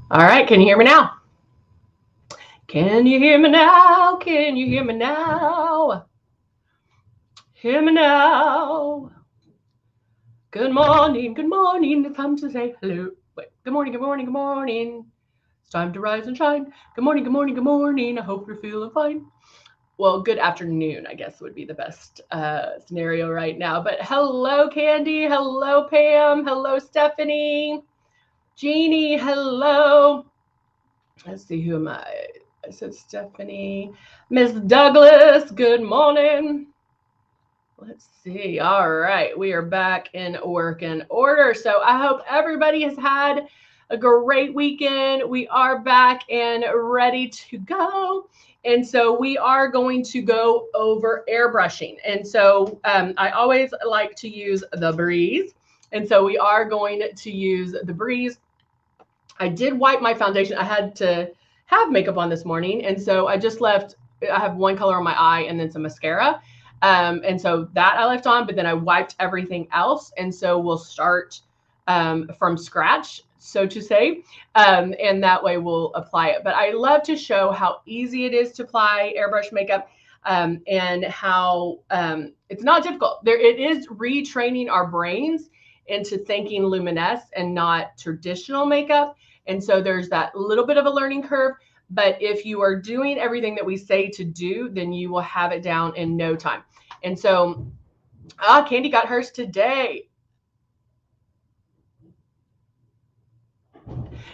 All right, can you hear me now? Can you hear me now? Can you hear me now? Hear me now. Good morning, good morning. It's time to say hello. Wait, good morning, good morning, good morning. It's time to rise and shine. Good morning, good morning, good morning. I hope you're feeling fine. Well, good afternoon, I guess would be the best scenario right now. But hello, Candy. Hello, Pam. Hello, Stephanie. Jeannie, hello. Let's see, who am I? I said Stephanie. Miss Douglas, good morning. Let's see. All right, we are back in working order. So I hope everybody has had a great weekend. We are back and ready to go. And so we are going to go over airbrushing. And so I always like to use the breeze. And so we are going to use the breeze. I did wipe my foundation. I had to have makeup on this morning. And so I just left, I have one color on my eye and then some mascara. And so that I left on, but then I wiped everything else. And so we'll start from scratch, so to say. And that way we'll apply it. But I love to show how easy it is to apply airbrush makeup. And how it's not difficult. It is retraining our brains into thinking luminesce and not traditional makeup. And so there's that little bit of a learning curve. But if you are doing everything that we say to do, then you will have it down in no time. And so, Candy got hers today.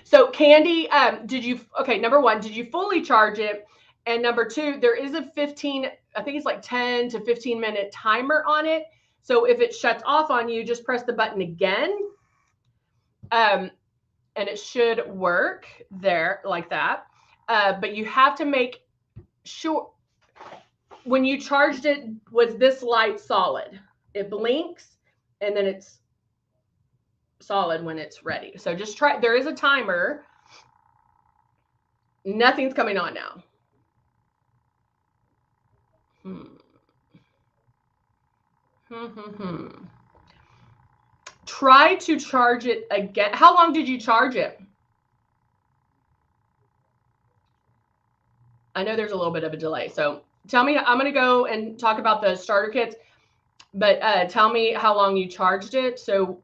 So Candy, number one, did you fully charge it? And number two, there is a 15, I think it's like 10 to 15-minute timer on it. So if it shuts off on you, just press the button again. And it should work there like that. But you have to make sure when you charged it, was this light solid? It blinks and then it's solid when it's ready. So just try, there is a timer. Nothing's coming on now. Try to charge it again. How long did you charge it? I know there's a little bit of a delay. So tell me, I'm going to go and talk about the starter kits, but tell me how long you charged it so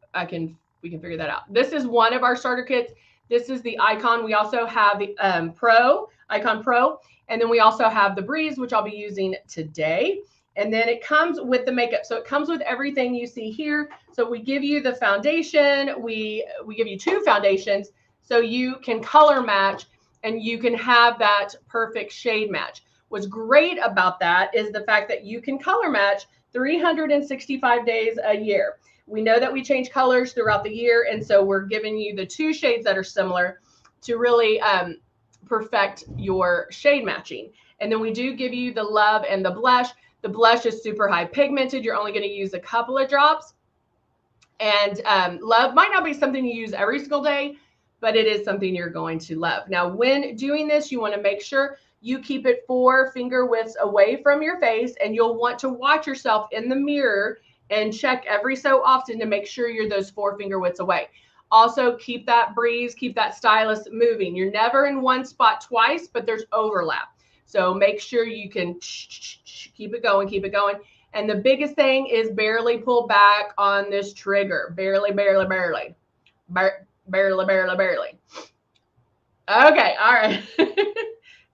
we can figure that out. This is one of our starter kits. This is the Icon. We also have the Icon Pro, and then we also have the Breeze, which I'll be using today. And then it comes with the makeup. So it comes with everything you see here. So we give you the foundation. We give you two foundations so you can color match and you can have that perfect shade match. What's great about that is the fact that you can color match 365 days a year. We know that we change colors throughout the year, and so we're giving you the two shades that are similar to really perfect your shade matching. And then we do give you the Love and the blush. The blush is super high pigmented. You're only going to use a couple of drops. And Love might not be something you use every single day, but it is something you're going to love. Now, when doing this, you want to make sure you keep it 4 finger widths away from your face, and you'll want to watch yourself in the mirror and check every so often to make sure you're those 4 finger widths away. Also, keep that breeze, keep that stylus moving. You're never in one spot twice, but there's overlap. So make sure you can keep it going, keep it going. And the biggest thing is barely pull back on this trigger. Barely, barely, barely. Barely, barely, barely. Okay, all right.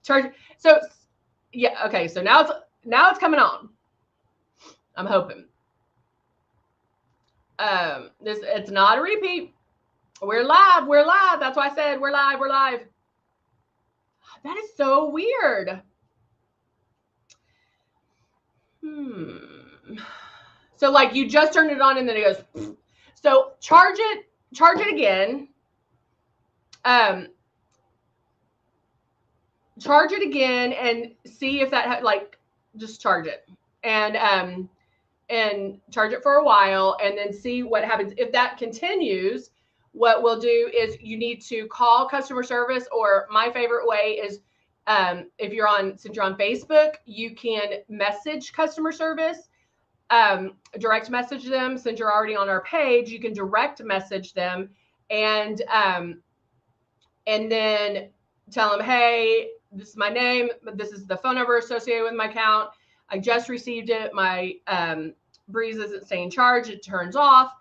Charge. So yeah, okay. So now it's coming on. I'm hoping. It's not a repeat. We're live. We're live. That's why I said we're live. We're live. That is so weird. So like you just turned it on and then it goes. So charge it again. Charge it again and see if that like just charge it and charge it for a while and then see what happens. If that continues, what we'll do is you need to call customer service, or my favorite way is since you're on Facebook, you can message customer service, direct message them. Since you're already on our page, you can direct message them and and then tell them, hey, this is my name, this is the phone number associated with my account. I just received it. My breeze isn't staying charged. It turns off.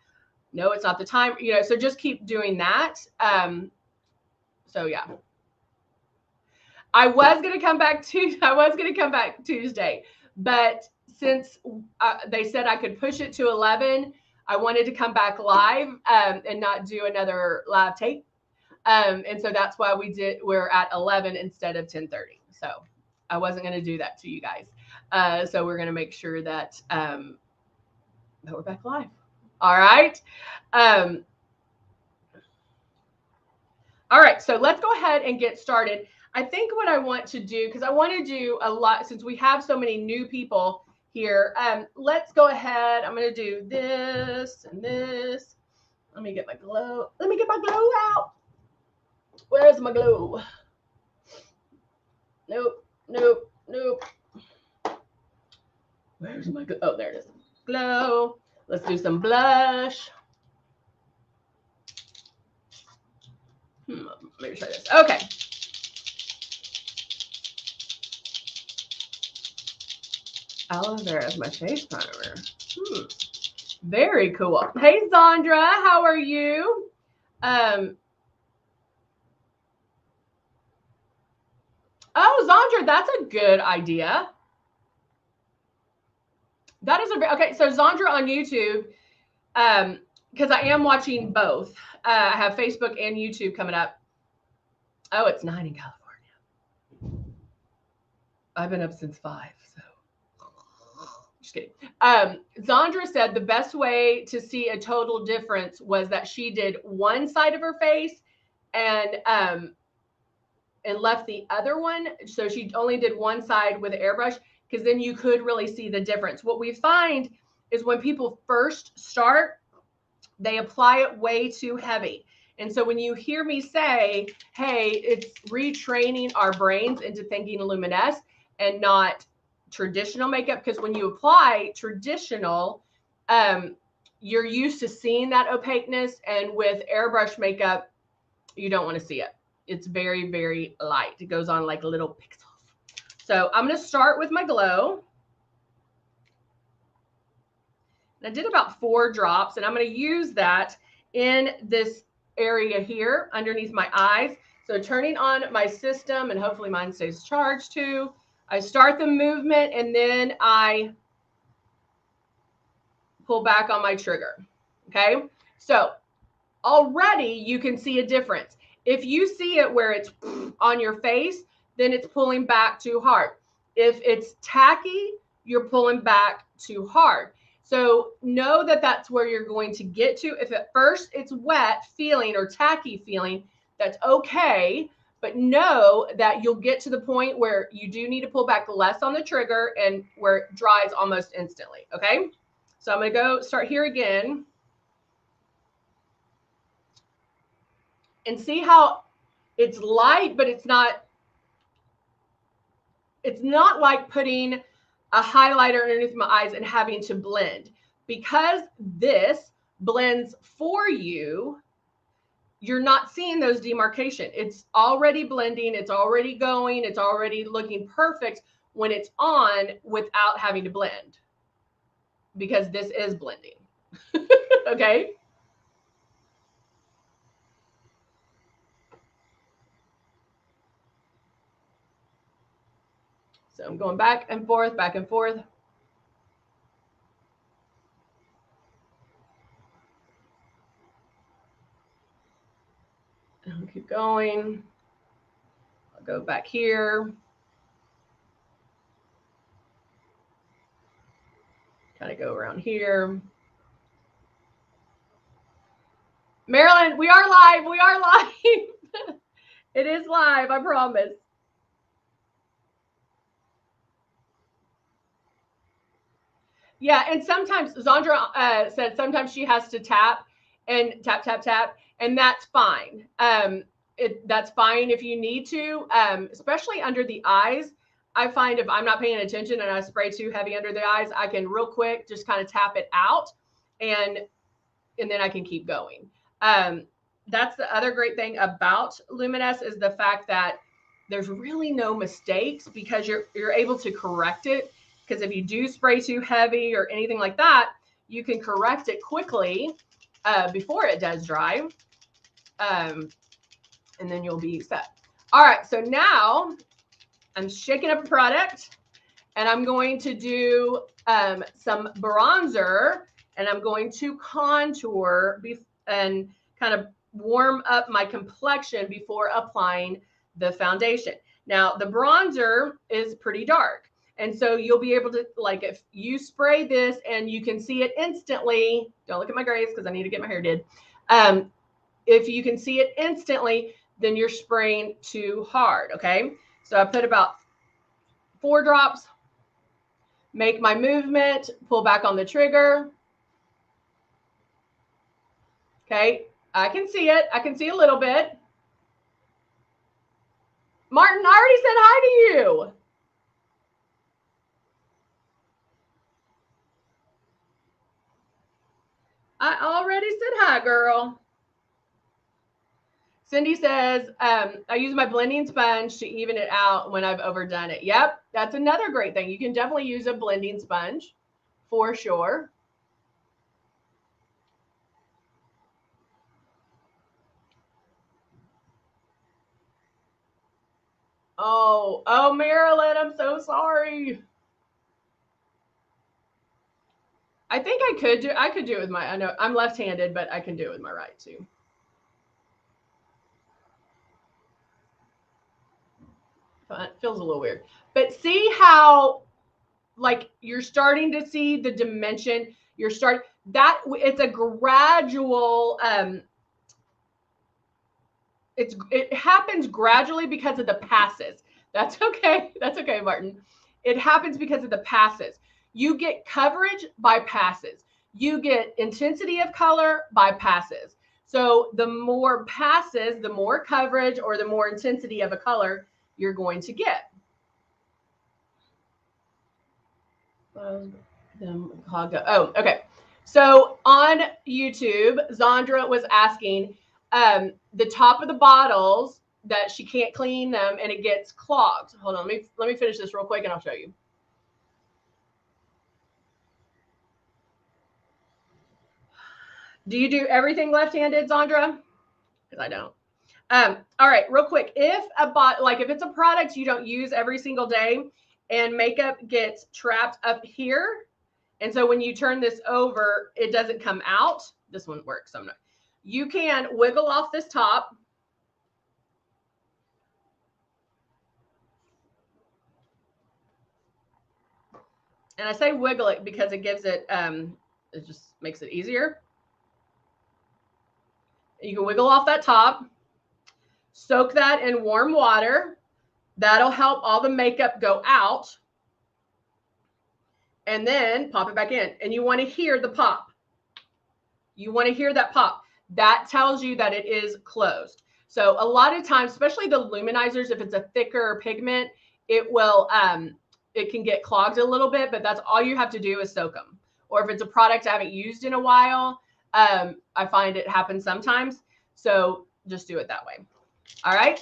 No, it's not the time. You know, so just keep doing that. So yeah. I was going to come back Tuesday, but since they said I could push it to 11, I wanted to come back live and not do another live tape. And so that's why we're at 11 instead of 10:30. So I wasn't going to do that to you guys. So we're going to make sure that we're back live. All right. All right. So let's go ahead and get started. I think what I want to do, because I want to do a lot, since we have so many new people here, let's go ahead. I'm going to do this and this. Let me get my glow. Let me get my glow out. Where's my glow? Nope, nope, nope. Where's my glow? Oh, there it is. Glow. Let's do some blush. Let me try this. Okay. Aloe vera as my face primer. Very cool. Hey, Zandra, how are you? Oh, Zandra, that's a good idea. That is okay. So Zandra on YouTube, because I am watching both. I have Facebook and YouTube coming up. Oh, it's 9 in California. I've been up since 5, so just kidding. Zandra said the best way to see a total difference was that she did one side of her face and left the other one. So she only did one side with an airbrush, because then you could really see the difference. What we find is when people first start, they apply it way too heavy. And so when you hear me say, hey, it's retraining our brains into thinking luminesce and not traditional makeup, because when you apply traditional, you're used to seeing that opaqueness, and with airbrush makeup, you don't want to see it. It's very, very light. It goes on like little pixels. So I'm going to start with my glow. And I did about 4 drops, and I'm going to use that in this area here underneath my eyes. So turning on my system, and hopefully mine stays charged too. I start the movement, and then I pull back on my trigger. Okay. So already you can see a difference. If you see it where it's on your face, then it's pulling back too hard. If it's tacky, you're pulling back too hard. So know that that's where you're going to get to. If at first it's wet feeling or tacky feeling, that's okay. But know that you'll get to the point where you do need to pull back less on the trigger and where it dries almost instantly. Okay. So I'm going to go start here again. And see how it's light, but it's not like putting a highlighter underneath my eyes and having to blend. Because this blends for you, you're not seeing those demarcation. It's already blending, it's already going, it's already looking perfect when it's on without having to blend. Because this is blending. Okay? So I'm going back and forth, back and forth. I'll keep going. I'll go back here. Kind of go around here. Marilyn, we are live. We are live. It is live, I promise. Yeah, and sometimes Zandra said sometimes she has to tap, and that's fine. That's fine if you need to, especially under the eyes. I find if I'm not paying attention and I spray too heavy under the eyes, I can real quick just kind of tap it out, and then I can keep going. that's the other great thing about Luminess is the fact that there's really no mistakes because you're able to correct it. Because if you do spray too heavy or anything like that, you can correct it quickly before it does dry. And then you'll be set. All right, so now I'm shaking up a product and I'm going to do some bronzer and I'm going to contour and kind of warm up my complexion before applying the foundation. Now, the bronzer is pretty dark. And so you'll be able to, like, if you spray this and you can see it instantly, don't look at my grays because I need to get my hair did. If you can see it instantly, then you're spraying too hard, okay? So I put about 4 drops, make my movement, pull back on the trigger. Okay, I can see it. I can see a little bit. Martin, I already said hi to you. I already said hi, girl. Cindy says, I use my blending sponge to even it out when I've overdone it. Yep, that's another great thing. You can definitely use a blending sponge for sure. Oh, Marilyn, I'm so sorry. I think I could do it with my, I know I'm left-handed, but I can do it with my right too. It feels a little weird. But see how, like, you're starting to see the dimension. You're starting that it's a gradual it happens gradually because of the passes. That's okay. That's okay, Martin. It happens because of the passes. You get coverage by passes. You get intensity of color by passes. So the more passes, the more coverage or the more intensity of a color you're going to get. Oh, okay. So on YouTube, Zandra was asking the top of the bottles that she can't clean them and it gets clogged. Hold on, let me finish this real quick and I'll show you. Do you do everything left-handed, Zandra? Because I don't. All right, real quick. If it's a product you don't use every single day and makeup gets trapped up here, and so when you turn this over, it doesn't come out. This one works. So you can wiggle off this top. And I say wiggle it because it gives it, it just makes it easier. You can wiggle off that top, soak that in warm water. That'll help all the makeup go out. And then pop it back in. And you want to hear the pop. You want to hear that pop. That tells you that it is closed. So a lot of times, especially the luminizers, if it's a thicker pigment, it will, it can get clogged a little bit, but that's all you have to do is soak them. Or if it's a product I haven't used in a while, I find it happens sometimes. So just do it that way. All right.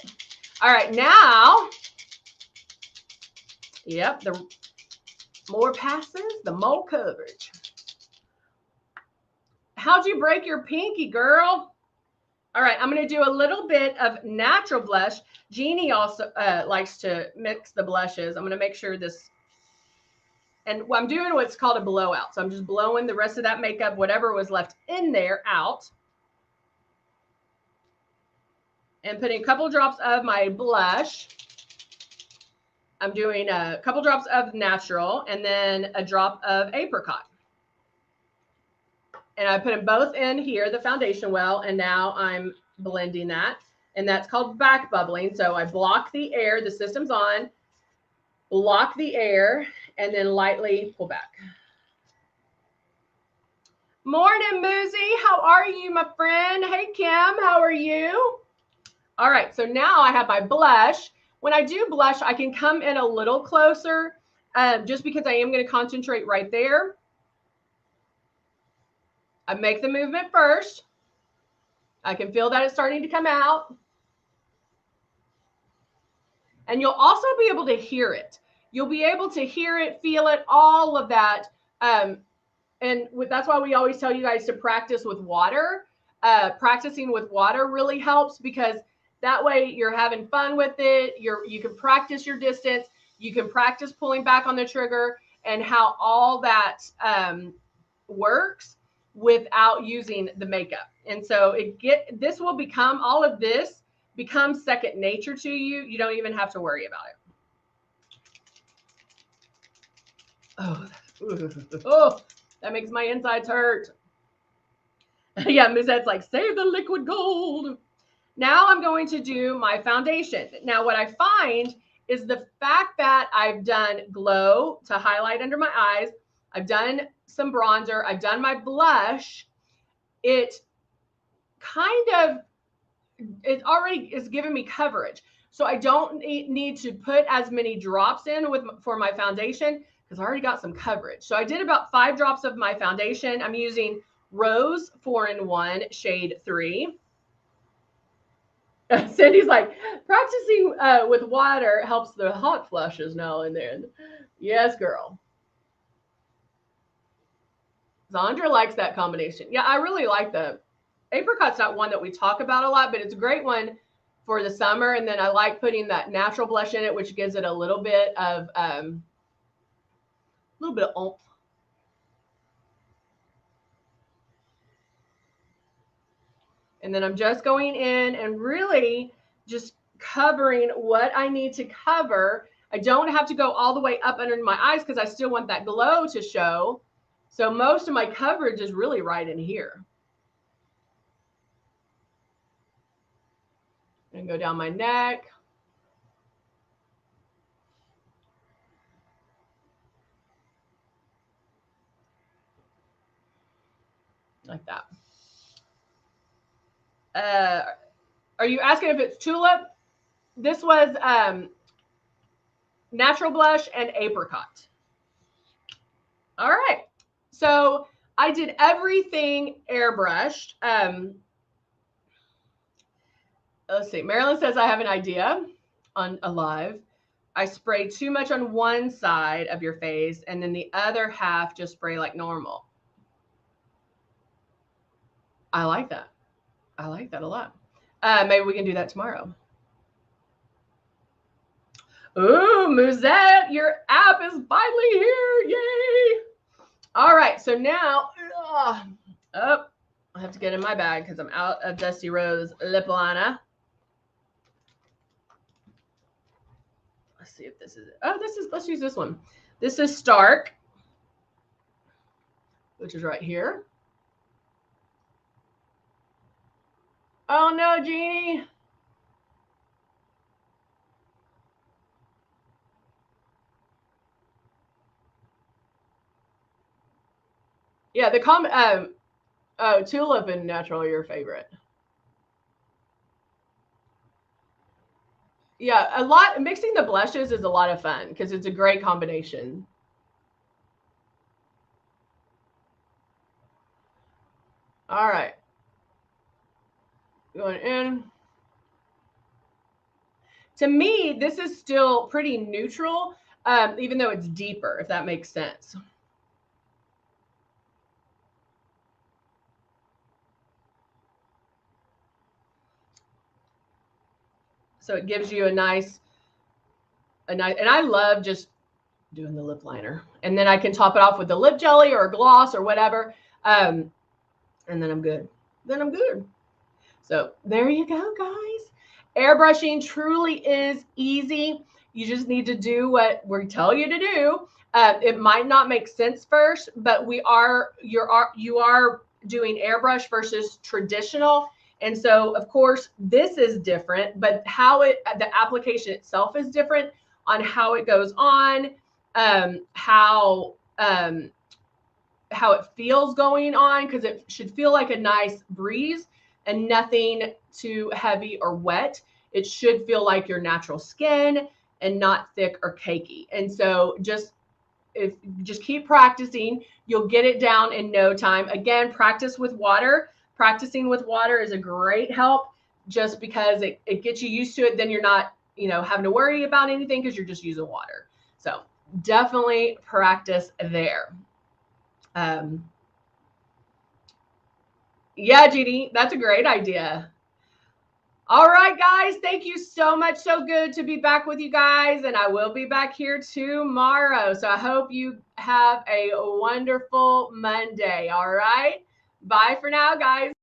All right. Now, yep, the more passes, the more coverage. How'd you break your pinky, girl? All right, I'm going to do a little bit of natural blush. Jeannie also likes to mix the blushes. I'm going to make sure this, and I'm doing what's called a blowout. So I'm just blowing the rest of that makeup, whatever was left in there, out. And putting a couple drops of my blush. I'm doing a couple drops of natural and then a drop of apricot. And I put them both in here, the foundation well, and now I'm blending that. And that's called back bubbling. So I block the air, the system's on, block the air, and then lightly pull back. Morning, Muzi. How are you, my friend? Hey, Kim, how are you? All right, so now I have my blush. When I do blush, I can come in a little closer just because I am going to concentrate right there. I make the movement first. I can feel that it's starting to come out. And you'll also be able to hear it. You'll be able to hear it, feel it, all of that. And that's why we always tell you guys to practice with water. Practicing with water really helps, because that way you're having fun with it. You can practice your distance. You can practice pulling back on the trigger and how all that works without using the makeup. And so this will become, all of this becomes second nature to you. You don't even have to worry about it. Oh, that makes my insides hurt. Yeah, Moussette's like, save the liquid gold. Now I'm going to do my foundation. Now what I find is the fact that I've done glow to highlight under my eyes, I've done some bronzer, I've done my blush, it already is giving me coverage. So I don't need to put as many drops in for my foundation, because I already got some coverage. So I did about 5 drops of my foundation. I'm using Rose 4-in-1 shade 3. Cindy's like, practicing with water helps the hot flushes now and then. Yes, girl. Zandra likes that combination. Yeah, I really like the apricot's not one that we talk about a lot, but it's a great one for the summer. And then I like putting that natural blush in it, which gives it a little bit of oomph. And then I'm just going in and really just covering what I need to cover. I don't have to go all the way up under my eyes, because I still want that glow to show. So most of my coverage is really right in here. And go down my neck. Like that. Are you asking if it's tulip? This was natural blush and apricot. All right. So I did everything airbrushed. Let's see. Marilyn says I have an idea on a live. I spray too much on one side of your face, and then the other half just spray like normal. I like that. I like that a lot. Maybe we can do that tomorrow. Ooh, Musette, your app is finally here. Yay. All right. So now, I have to get in my bag because I'm out of Dusty Rose Lipliner. Let's see if this is it. Oh, let's use this one. This is Stark, which is right here. Oh no, Jeannie. Yeah, tulip and natural are your favorite. Yeah, mixing the blushes is a lot of fun because it's a great combination. All right. Going in. To me, this is still pretty neutral, even though it's deeper, if that makes sense. So it gives you a nice, and I love just doing the lip liner. And then I can top it off with the lip jelly or a gloss or whatever. And then I'm good. So there you go, guys. Airbrushing truly is easy. You just need to do what we tell you to do. It might not make sense first, but you are doing airbrush versus traditional. And so, of course, this is different, but the application itself is different on how it goes on, how it feels going on, because it should feel like a nice breeze and nothing too heavy or wet. It should feel like your natural skin and not thick or cakey. And so just keep practicing. You'll get it down in no time. Again, practice with water. practicing with water is a great help, just because it gets you used to it. Then you're not, you know, having to worry about anything because you're just using water. So definitely practice there. Yeah, Jeannie, that's a great idea. All right, guys, thank you so much. So good to be back with you guys, and I will be back here tomorrow. So I hope you have a wonderful Monday. All right, bye for now, guys.